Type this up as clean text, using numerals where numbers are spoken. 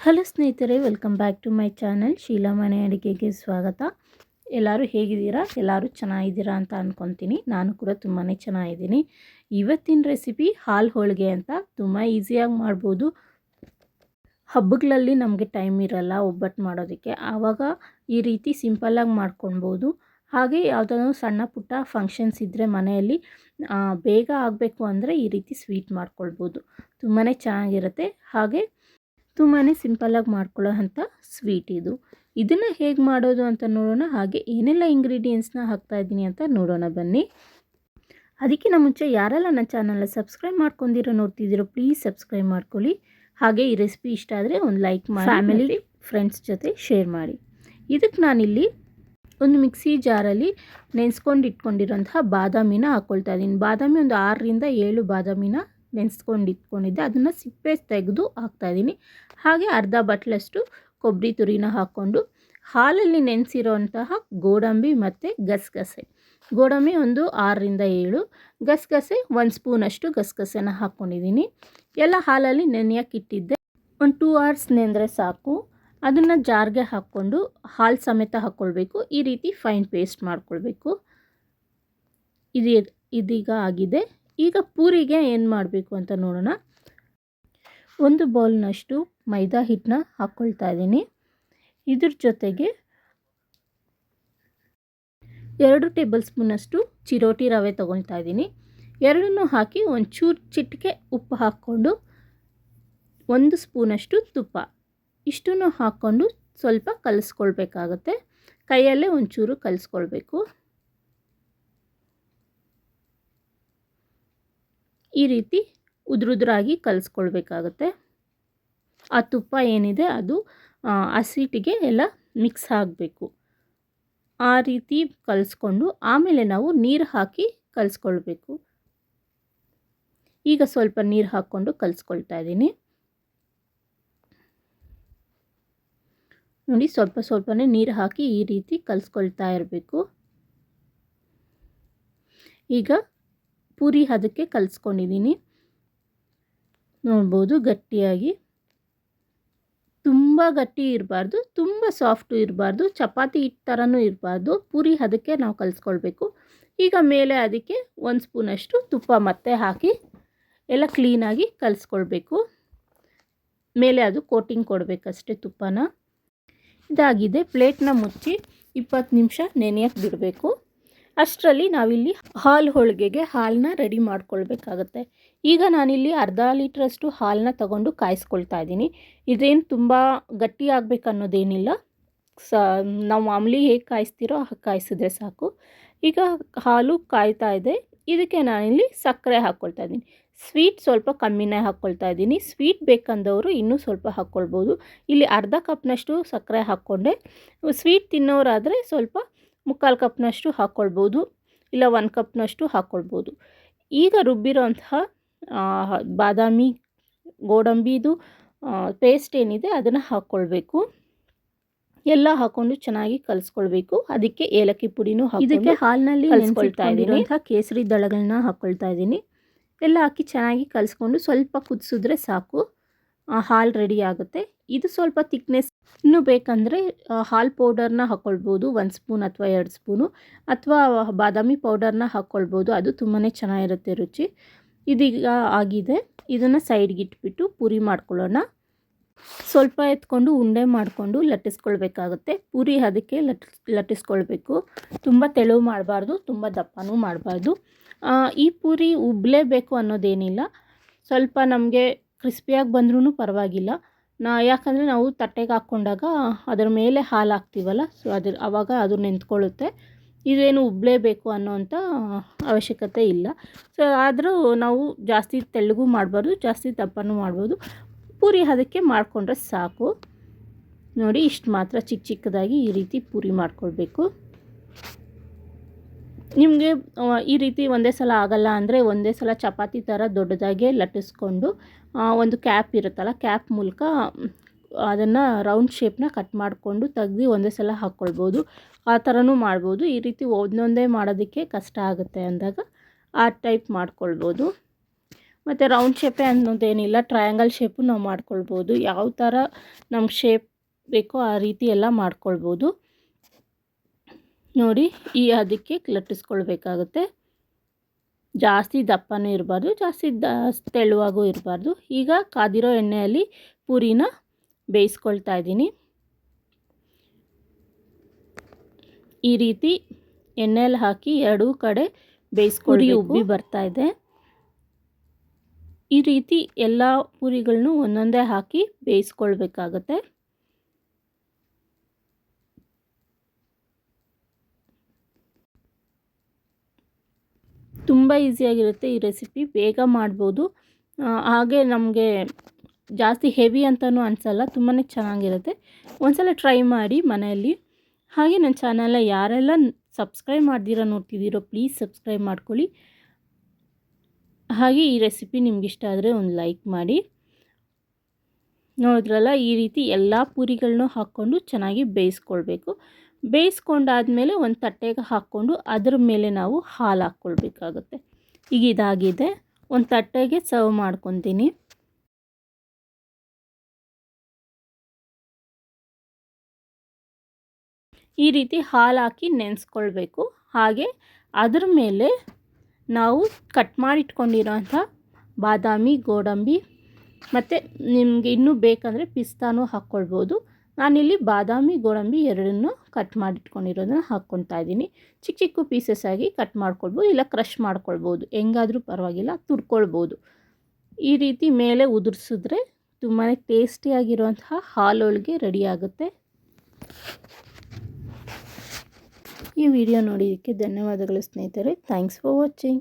Hello ಸ್ನೇಹಿತರೆ, welcome back to my channel Sheela ಮನೆ ಅಡುಗೆಗೆ ಸ್ವಾಗತ. ಎಲ್ಲರೂ ಹೇಗಿದ್ದೀರಾ? ಎಲ್ಲರೂ ಚೆನ್ನಾಗಿದ್ದೀರಾ ಅಂತ ಅಂದ್ಕೊತೀನಿ. ನಾನು ಕೂಡ ತುಂಬಾ ಚೆನ್ನಾಗಿದ್ದೀನಿ. ಇವತ್ತಿನ ರೆಸಿಪಿ ಹಾಲು ಹೋಳಿಗೆ ಅಂತ. ತುಂಬ ಈಸಿಯಾಗಿ ಮಾಡ್ಬೋದು. ಹಬ್ಬಗಳಲ್ಲಿ ನಮಗೆ ಟೈಮ್ ಇರಲ್ಲ ಒಬ್ಬಟ್ಟು ಮಾಡೋದಕ್ಕೆ, ಆವಾಗ ಈ ರೀತಿ ಸಿಂಪಲ್ಲಾಗಿ ಮಾಡ್ಕೊಳ್ಬೋದು. ಹಾಗೆ ಯಾವುದಾದ್ರೂ ಸಣ್ಣ ಪುಟ್ಟ ಫಂಕ್ಷನ್ಸ್ ಇದ್ದರೆ ಮನೆಯಲ್ಲಿ ಬೇಗ ಆಗಬೇಕು ಅಂದರೆ ಈ ರೀತಿ ಸ್ವೀಟ್ ಮಾಡ್ಕೊಳ್ಬೋದು. ತುಂಬಾ ಚೆನ್ನಾಗಿರುತ್ತೆ. ಹಾಗೆ ತುಂಬಾ ಸಿಂಪಲ್ಲಾಗಿ ಮಾಡ್ಕೊಳ್ಳೋ ಅಂಥ ಸ್ವೀಟ್ ಇದು. ಇದನ್ನು ಹೇಗೆ ಮಾಡೋದು ಅಂತ ನೋಡೋಣ. ಹಾಗೆ ಏನೆಲ್ಲ ಇಂಗ್ರೀಡಿಯೆಂಟ್ಸ್ನ ಹಾಕ್ತಾಯಿದ್ದೀನಿ ಅಂತ ನೋಡೋಣ ಬನ್ನಿ. ಅದಕ್ಕಿಂತ ಮುಂಚೆ ಯಾರೆಲ್ಲ ನನ್ನ ಚಾನಲ್ನ ಸಬ್ಸ್ಕ್ರೈಬ್ ಮಾಡ್ಕೊಂಡಿರೋ ನೋಡ್ತಿದ್ದೀರೋ ಪ್ಲೀಸ್ ಸಬ್ಸ್ಕ್ರೈಬ್ ಮಾಡ್ಕೊಳ್ಳಿ. ಹಾಗೆ ಈ ರೆಸಿಪಿ ಇಷ್ಟ ಆದರೆ ಒಂದು ಲೈಕ್ ಮಾಡಿ, ಫ್ಯಾಮಿಲಿ ಫ್ರೆಂಡ್ಸ್ ಜೊತೆ ಶೇರ್ ಮಾಡಿ. ಇದಕ್ಕೆ ನಾನಿಲ್ಲಿ ಒಂದು ಮಿಕ್ಸಿ ಜಾರಲ್ಲಿ ನೆನೆಸ್ಕೊಂಡು ಇಟ್ಕೊಂಡಿರೋಂತಹ ಬಾದಾಮಿನ ಹಾಕ್ಕೊಳ್ತಾ ಇದ್ದೀನಿ. ಬಾದಾಮಿ ಒಂದು 6ರಿಂದ 7 ಬಾದಾಮಿನ ನೆನೆಸ್ಕೊಂಡು ಇಟ್ಕೊಂಡಿದ್ದೆ, ಅದನ್ನು ಸಿಪ್ಪೆ ತೆಗೆದು ಹಾಕ್ತಾಯಿದ್ದೀನಿ. ಹಾಗೆ ಅರ್ಧ ಬಟ್ಲಷ್ಟು ಕೊಬ್ಬರಿ ತುರಿನ ಹಾಕ್ಕೊಂಡು ಹಾಲಲ್ಲಿ ನೆನೆಸಿರೋಂತಹ ಗೋಡಂಬಿ ಮತ್ತು ಗಸಗಸೆ. ಗೋಡಂಬಿ ಒಂದು 6ರಿಂದ 7, ಗಸಗಸೆ 1 ಸ್ಪೂನಷ್ಟು ಗಸಗಸೆನ ಹಾಕ್ಕೊಂಡಿದ್ದೀನಿ. ಎಲ್ಲ ಹಾಲಲ್ಲಿ ನೆನೆಯೋಕೆ ಇಟ್ಟಿದ್ದೆ. ಒಂದು 2 ಅವರ್ಸ್ ನೆಂದರೆ ಸಾಕು. ಅದನ್ನು ಜಾರ್ಗೆ ಹಾಕ್ಕೊಂಡು ಹಾಲು ಸಮೇತ ಹಾಕ್ಕೊಳ್ಬೇಕು. ಈ ರೀತಿ ಫೈನ್ ಪೇಸ್ಟ್ ಮಾಡ್ಕೊಳ್ಬೇಕು. ಇದೀಗ ಆಗಿದೆ. ಈಗ ಪೂರಿಗೆ ಏನು ಮಾಡಬೇಕು ಅಂತ ನೋಡೋಣ. 1 ಬೌಲ್ನಷ್ಟು ಮೈದಾ ಹಿಟ್ಟನ್ನ ಹಾಕ್ಕೊಳ್ತಾ ಇದ್ದೀನಿ. ಇದ್ರ ಜೊತೆಗೆ 2 ಟೇಬಲ್ ಸ್ಪೂನಷ್ಟು ಚಿರೋಟಿ ರವೆ ತೊಗೊಳ್ತಾ ಇದ್ದೀನಿ. ಎರಡನ್ನೂ ಹಾಕಿ ಒಂಚೂರು ಚಿಟಿಕೆ ಉಪ್ಪು ಹಾಕ್ಕೊಂಡು 1 ಸ್ಪೂನಷ್ಟು ತುಪ್ಪ ಇಷ್ಟನ್ನು ಹಾಕ್ಕೊಂಡು ಸ್ವಲ್ಪ ಕಲಿಸ್ಕೊಳ್ಬೇಕಾಗತ್ತೆ. ಕೈಯಲ್ಲೇ ಒಂಚೂರು ಕಲಿಸ್ಕೊಳ್ಬೇಕು. ಈ ರೀತಿ ಉದುರುದ್ರಾಗಿ ಕಲಿಸ್ಕೊಳ್ಬೇಕಾಗತ್ತೆ. ಆ ತುಪ್ಪ ಏನಿದೆ ಅದು ಹಸಿಟ್ಟಿಗೆ ಎಲ್ಲ ಮಿಕ್ಸ್ ಆಗಬೇಕು. ಆ ರೀತಿ ಕಲಿಸ್ಕೊಂಡು ಆಮೇಲೆ ನಾವು ನೀರು ಹಾಕಿ ಕಲಿಸ್ಕೊಳ್ಬೇಕು. ಈಗ ಸ್ವಲ್ಪ ನೀರು ಹಾಕ್ಕೊಂಡು ಕಲಿಸ್ಕೊಳ್ತಾ ಇದ್ದೀನಿ. ನೋಡಿ, ಸ್ವಲ್ಪ ಸ್ವಲ್ಪನೇ ನೀರು ಹಾಕಿ ಈ ರೀತಿ ಕಲಿಸ್ಕೊಳ್ತಾ ಇರಬೇಕು. ಈಗ ಪೂರಿ ಅದಕ್ಕೆ ಕಲಿಸ್ಕೊಂಡಿದ್ದೀನಿ. ನೋಡ್ಬೋದು ಗಟ್ಟಿಯಾಗಿ, ತುಂಬ ಗಟ್ಟಿ ಇರಬಾರ್ದು, ತುಂಬ ಸಾಫ್ಟು ಇರಬಾರ್ದು, ಚಪಾತಿ ಹಿಟ್ಟು ಥರನೂ ಇರಬಾರ್ದು. ಪೂರಿ ಅದಕ್ಕೆ ನಾವು ಕಲಿಸ್ಕೊಳ್ಬೇಕು. ಈಗ ಮೇಲೆ ಅದಕ್ಕೆ 1 ಸ್ಪೂನಷ್ಟು ತುಪ್ಪ ಮತ್ತೆ ಹಾಕಿ ಎಲ್ಲ ಕ್ಲೀನಾಗಿ ಕಲಿಸ್ಕೊಳ್ಬೇಕು. ಮೇಲೆ ಅದು ಕೋಟಿಂಗ್ ಕೊಡಬೇಕಷ್ಟೇ ತುಪ್ಪನ. ಇದಾಗಿದೆ. ಪ್ಲೇಟ್ನ ಮುಚ್ಚಿ 20 ನಿಮಿಷ ನೆನೆಯೋಕ್ಕೆ ಬಿಡಬೇಕು. ಅಷ್ಟರಲ್ಲಿ ನಾವಿಲ್ಲಿ ಹಾಲು ಹೋಳಿಗೆಗೆ ಹಾಲನ್ನ ರೆಡಿ ಮಾಡ್ಕೊಳ್ಬೇಕಾಗತ್ತೆ. ಈಗ ನಾನಿಲ್ಲಿ ಅರ್ಧ ಲೀಟ್ರಷ್ಟು ಹಾಲನ್ನ ತಗೊಂಡು ಕಾಯಿಸ್ಕೊಳ್ತಾ ಇದ್ದೀನಿ. ಇದೇನು ತುಂಬ ಗಟ್ಟಿ ಆಗಬೇಕು ಅನ್ನೋದೇನಿಲ್ಲ. ನಾವು ಮಾಮೂಲಿ ಹೇಗೆ ಕಾಯಿಸ್ತೀರೋ ಹಾಗೆ ಕಾಯಿಸಿದ್ರೆ ಸಾಕು. ಈಗ ಹಾಲು ಕಾಯ್ತಾ ಇದೆ. ಇದಕ್ಕೆ ನಾನಿಲ್ಲಿ ಸಕ್ಕರೆ ಹಾಕ್ಕೊಳ್ತಾ ಇದ್ದೀನಿ. ಸ್ವೀಟ್ ಸ್ವಲ್ಪ ಕಮ್ಮಿನೇ ಹಾಕ್ಕೊಳ್ತಾ ಇದ್ದೀನಿ. ಸ್ವೀಟ್ ಬೇಕಂದವರು ಇನ್ನೂ ಸ್ವಲ್ಪ ಹಾಕ್ಕೊಳ್ಬೋದು. ಇಲ್ಲಿ ಅರ್ಧ ಕಪ್ನಷ್ಟು ಸಕ್ಕರೆ ಹಾಕ್ಕೊಂಡೆ. ಸ್ವೀಟ್ ತಿನ್ನೋರಾದರೆ ಸ್ವಲ್ಪ 3/4 ಕಪ್ನಷ್ಟು ಹಾಕ್ಕೊಳ್ಬೋದು, ಇಲ್ಲ 1 ಕಪ್ನಷ್ಟು ಹಾಕ್ಕೊಳ್ಬೋದು. ಈಗ ರುಬ್ಬಿರೋಂತಹ ಬಾದಾಮಿ ಗೋಡಂಬಿದು ಪೇಸ್ಟ್ ಏನಿದೆ ಅದನ್ನು ಹಾಕ್ಕೊಳ್ಬೇಕು. ಎಲ್ಲ ಹಾಕ್ಕೊಂಡು ಚೆನ್ನಾಗಿ ಕಲಿಸ್ಕೊಳ್ಬೇಕು. ಅದಕ್ಕೆ ಏಲಕ್ಕಿ ಪುಡಿನೂ ಇದಕ್ಕೆ ಹಾಲಿನಲ್ಲಿ ಕಲಿಸ್ಕೊಳ್ತಾ ಇದ್ದೀನಿ. ಕೇಸರಿ ದಳಗಳನ್ನ ಹಾಕ್ಕೊಳ್ತಾ ಇದ್ದೀನಿ. ಎಲ್ಲ ಹಾಕಿ ಚೆನ್ನಾಗಿ ಕಲಿಸ್ಕೊಂಡು ಸ್ವಲ್ಪ ಕುದಿಸಿದ್ರೆ ಸಾಕು, ಹಾಲು ರೆಡಿ ಆಗುತ್ತೆ. ಇದು ಸ್ವಲ್ಪ ಥಿಕ್ನೆಸ್ ಇನ್ನೂ ಬೇಕಂದರೆ ಹಾಲು ಪೌಡರ್ನ ಹಾಕ್ಕೊಳ್ಬೋದು, 1 ಸ್ಪೂನ್ ಅಥವಾ 2 ಸ್ಪೂನು, ಅಥವಾ ಬಾದಾಮಿ ಪೌಡರ್ನ ಹಾಕ್ಕೊಳ್ಬೋದು. ಅದು ತುಂಬಾ ಚೆನ್ನಾಗಿರುತ್ತೆ ರುಚಿ. ಇದೀಗ ಆಗಿದೆ. ಇದನ್ನು ಸೈಡ್ಗೆ ಇಟ್ಬಿಟ್ಟು ಪೂರಿ ಮಾಡ್ಕೊಳ್ಳೋಣ. ಸ್ವಲ್ಪ ಎತ್ಕೊಂಡು ಉಂಡೆ ಮಾಡಿಕೊಂಡು ಲಟ್ಟಿಸ್ಕೊಳ್ಬೇಕಾಗುತ್ತೆ. ಪೂರಿ ಅದಕ್ಕೆ ಲಟ್ಟಿಸ್ಕೊಳ್ಬೇಕು. ತುಂಬ ತೆಳು ಮಾಡಬಾರ್ದು, ತುಂಬ ದಪ್ಪನೂ ಮಾಡಬಾರ್ದು. ಈ ಪೂರಿ ಉಬ್ಬಲೇಬೇಕು ಅನ್ನೋದೇನಿಲ್ಲ. ಸ್ವಲ್ಪ ನಮಗೆ ಕ್ರಿಸ್ಪಿಯಾಗಿ ಬಂದ್ರೂ ಪರವಾಗಿಲ್ಲ. ಯಾಕಂದರೆ ನಾವು ತಟ್ಟೆಗೆ ಹಾಕ್ಕೊಂಡಾಗ ಅದರ ಮೇಲೆ ಹಾಲು ಹಾಕ್ತೀವಲ್ಲ, ಸೊ ಆವಾಗ ಅದು ನೆಂತ್ಕೊಳ್ಳುತ್ತೆ. ಇದೇನು ಉಬ್ಬಲೇಬೇಕು ಅನ್ನೋವಂಥ ಅವಶ್ಯಕತೆ ಇಲ್ಲ. ಸೊ ಆದರೂ ನಾವು ಜಾಸ್ತಿ ತೆಳ್ಳಗೂ ಮಾಡಬಾರ್ದು, ಜಾಸ್ತಿ ದಪ್ಪನೂ ಮಾಡ್ಬೋದು. ಪೂರಿ ಅದಕ್ಕೆ ಮಾಡಿಕೊಂಡ್ರೆ ಸಾಕು. ನೋಡಿ, ಇಷ್ಟು ಮಾತ್ರ ಚಿಕ್ಕ ಚಿಕ್ಕದಾಗಿ ಈ ರೀತಿ ಪೂರಿ ಮಾಡ್ಕೊಳ್ಬೇಕು. ನಿಮಗೆ ಈ ರೀತಿ ಒಂದೇ ಸಲ ಆಗಲ್ಲ ಅಂದರೆ ಒಂದೇ ಸಲ ಚಪಾತಿ ಥರ ದೊಡ್ಡದಾಗೆ ಲಟ್ಟಿಸ್ಕೊಂಡು ಒಂದು ಕ್ಯಾಪ್ ಇರುತ್ತಲ್ಲ, ಕ್ಯಾಪ್ ಮೂಲಕ ಅದನ್ನು ರೌಂಡ್ ಶೇಪ್ನ ಕಟ್ ಮಾಡಿಕೊಂಡು ತೆಗ್ದು ಒಂದೇ ಸಲ ಹಾಕ್ಕೊಳ್ಬೋದು. ಆ ಥರನೂ ಮಾಡ್ಬೋದು. ಈ ರೀತಿ ಒಂದೊಂದೇ ಮಾಡೋದಕ್ಕೆ ಕಷ್ಟ ಆಗುತ್ತೆ ಅಂದಾಗ ಆ ಟೈಪ್ ಮಾಡ್ಕೊಳ್ಬೋದು. ಮತ್ತು ರೌಂಡ್ ಶೇಪೇ ಅನ್ನೋದೇನಿಲ್ಲ, ಟ್ರಯಾಂಗಲ್ ಶೇಪು ನಾವು ಮಾಡ್ಕೊಳ್ಬೋದು. ಯಾವ ಥರ ನಮ್ಗೆ ಶೇಪ್ ಬೇಕೋ ಆ ರೀತಿ ಎಲ್ಲ ಮಾಡ್ಕೊಳ್ಬೋದು. ನೋಡಿ, ಈ ಅದಕ್ಕೆ ಲಟ್ಟಿಸ್ಕೊಳ್ಬೇಕಾಗುತ್ತೆ. ಜಾಸ್ತಿ ದಪ್ಪನೂ ಇರಬಾರ್ದು, ಜಾಸ್ತಿ ತೆಳುವಾಗೂ ಇರಬಾರ್ದು. ಈಗ ಕಾದಿರೋ ಎಣ್ಣೆಯಲ್ಲಿ ಪೂರಿನ ಬೇಯಿಸ್ಕೊಳ್ತಾ ಇದ್ದೀನಿ. ಈ ರೀತಿ ಎಣ್ಣೆಯಲ್ಲಿ ಹಾಕಿ ಎರಡೂ ಕಡೆ ಬೇಯಿಸ್ಕೊಳ್ಳಿ. ಉಬ್ಬಿ ಬರ್ತಾ ಇದೆ. ಈ ರೀತಿ ಎಲ್ಲ ಪೂರಿಗಳನ್ನು ಒಂದೊಂದೇ ಹಾಕಿ ಬೇಯಿಸ್ಕೊಳ್ಬೇಕಾಗತ್ತೆ. ತುಂಬ ಈಸಿಯಾಗಿರುತ್ತೆ ಈ ರೆಸಿಪಿ, ಬೇಗ ಮಾಡ್ಬೋದು. ಹಾಗೆ ನಮಗೆ ಜಾಸ್ತಿ ಹೆವಿ ಅಂತಲೂ ಅನಿಸಲ್ಲ, ತುಂಬಾ ಚೆನ್ನಾಗಿರುತ್ತೆ. ಒಂದ್ಸಲ ಟ್ರೈ ಮಾಡಿ ಮನೆಯಲ್ಲಿ. ಹಾಗೆ ನನ್ನ ಚಾನಲ್ನ ಯಾರೆಲ್ಲ ಸಬ್ಸ್ಕ್ರೈಬ್ ಮಾಡ್ದಿರೋ ನೋಡ್ತಿದ್ದೀರೋ ಪ್ಲೀಸ್ ಸಬ್ಸ್ಕ್ರೈಬ್ ಮಾಡ್ಕೊಳ್ಳಿ. ಹಾಗೆ ಈ ರೆಸಿಪಿ ನಿಮ್ಗೆ ಇಷ್ಟ ಆದರೆ ಒಂದು ಲೈಕ್ ಮಾಡಿ. ನೋಡಿದ್ರಲ್ಲ, ಈ ರೀತಿ ಎಲ್ಲ ಪೂರಿಗಳನ್ನೂ ಹಾಕ್ಕೊಂಡು ಚೆನ್ನಾಗಿ ಬೇಯಿಸ್ಕೊಳ್ಬೇಕು. ಬೇಯಿಸ್ಕೊಂಡಾದಮೇಲೆ ಒಂದು ತಟ್ಟೆಗೆ ಹಾಕ್ಕೊಂಡು ಅದರ ಮೇಲೆ ನಾವು ಹಾಲು ಹಾಕ್ಕೊಳ್ಬೇಕಾಗುತ್ತೆ. ಈಗ ಇದಾಗಿದೆ, ಒಂದು ತಟ್ಟೆಗೆ ಸರ್ವ್ ಮಾಡ್ಕೊತೀನಿ. ಈ ರೀತಿ ಹಾಲು ಹಾಕಿ ನೆನೆಸ್ಕೊಳ್ಬೇಕು. ಹಾಗೆ ಅದರ ಮೇಲೆ ನಾವು ಕಟ್ ಮಾಡಿಟ್ಕೊಂಡಿರೋಂಥ ಬಾದಾಮಿ, ಗೋಡಂಬಿ ಮತ್ತು ನಿಮಗೆ ಇನ್ನೂ ಬೇಕಂದರೆ ಪಿಸ್ತಾನೂ ಹಾಕ್ಕೊಳ್ಬೋದು. ನಾನಿಲ್ಲಿ ಬಾದಾಮಿ, ಗೋಡಂಬಿ ಎರಡನ್ನೂ ಕಟ್ ಮಾಡಿಟ್ಕೊಂಡಿರೋದನ್ನ ಹಾಕ್ಕೊಳ್ತಾ ಇದ್ದೀನಿ. ಚಿಕ್ಕ ಚಿಕ್ಕ ಪೀಸಸ್ ಆಗಿ ಕಟ್ ಮಾಡ್ಕೊಳ್ಬೋದು, ಇಲ್ಲ ಕ್ರಷ್ ಮಾಡ್ಕೊಳ್ಬೋದು, ಹೆಂಗಾದರೂ ಪರವಾಗಿಲ್ಲ, ತುರ್ಕೊಳ್ಬೋದು. ಈ ರೀತಿ ಮೇಲೆ ಉದುರಿಸಿದ್ರೆ ತುಂಬಾ ಟೇಸ್ಟಿಯಾಗಿರುವಂತಹ ಹಾಲೊಳಗೆ ರೆಡಿ ಆಗುತ್ತೆ. ಈ ವಿಡಿಯೋ ನೋಡಿದ್ದಕ್ಕೆ ಧನ್ಯವಾದಗಳು ಸ್ನೇಹಿತರೆ. Thanks for watching.